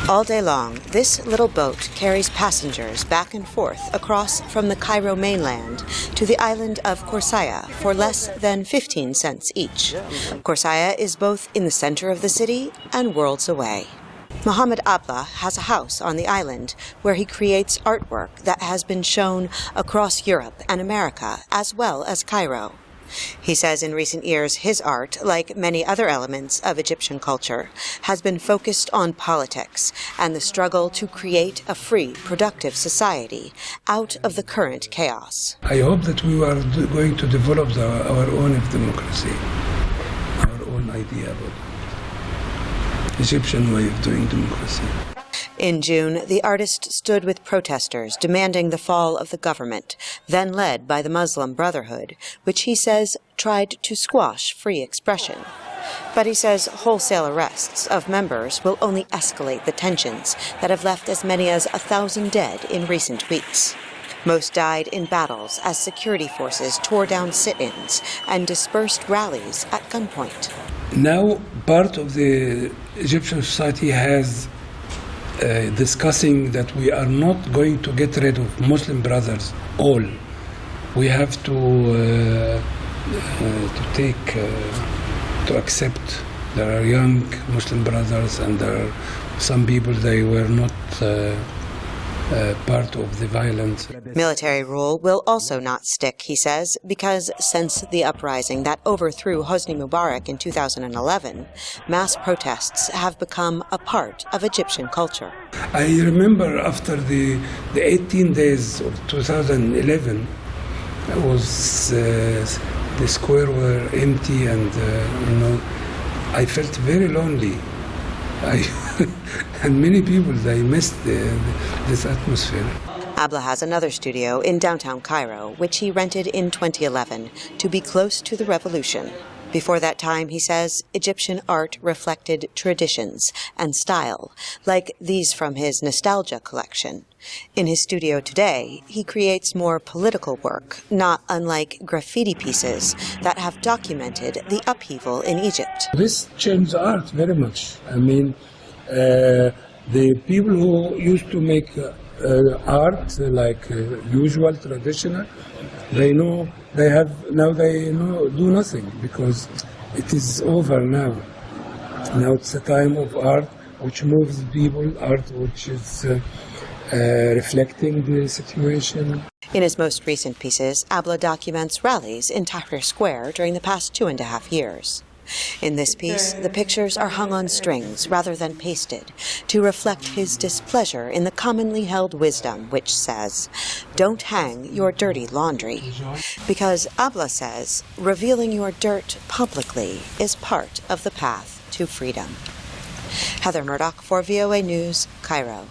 All day long, this little boat carries passengers back and forth across from the Cairo mainland to the island of Khorsaya for less than 15 cents each. Khorsaya is both in the center of the city and worlds away. Mohamed Abla has a house on the island where he creates artwork that has been shown across Europe and America, as well as Cairo. He says in recent years his art, like many other elements of Egyptian culture, has been focused on politics and the struggle to create a free, productive society out of the current chaos. I hope that we are going to develop our own democracy, our own idea about Egyptian way of doing democracy. In June, the artist stood with protesters demanding the fall of the government, then led by the Muslim Brotherhood, which he says tried to squash free expression. But he says wholesale arrests of members will only escalate the tensions that have left as many as 1,000 dead in recent weeks. Most died in battles as security forces tore down sit-ins and dispersed rallies at gunpoint. Now, part of the Egyptian society has discussing that we are not going to get rid of Muslim brothers all. We have to accept there are young Muslim brothers and there are some people they were not part of the violence. Military rule will also not stick, he says, because since the uprising that overthrew Hosni Mubarak in 2011, mass protests have become a part of Egyptian culture. I remember after the 18 days of 2011, the square were empty and I felt very lonely. And many people, they missed this atmosphere. Abla has another studio in downtown Cairo, which he rented in 2011 to be close to the revolution. Before that time, he says, Egyptian art reflected traditions and style, like these from his nostalgia collection. In his studio today, he creates more political work, not unlike graffiti pieces that have documented the upheaval in Egypt. This changed art very much. I mean, the people who used to make art like usual, traditional, they do nothing because it is over now. Now it's a time of art which moves people, art which is reflecting the situation. In his most recent pieces, Abla documents rallies in Tahrir Square during the past 2.5 years. In this piece, the pictures are hung on strings rather than pasted to reflect his displeasure in the commonly held wisdom which says, "Don't hang your dirty laundry." Because Abla says, revealing your dirt publicly is part of the path to freedom. Heather Murdock for VOA News, Cairo.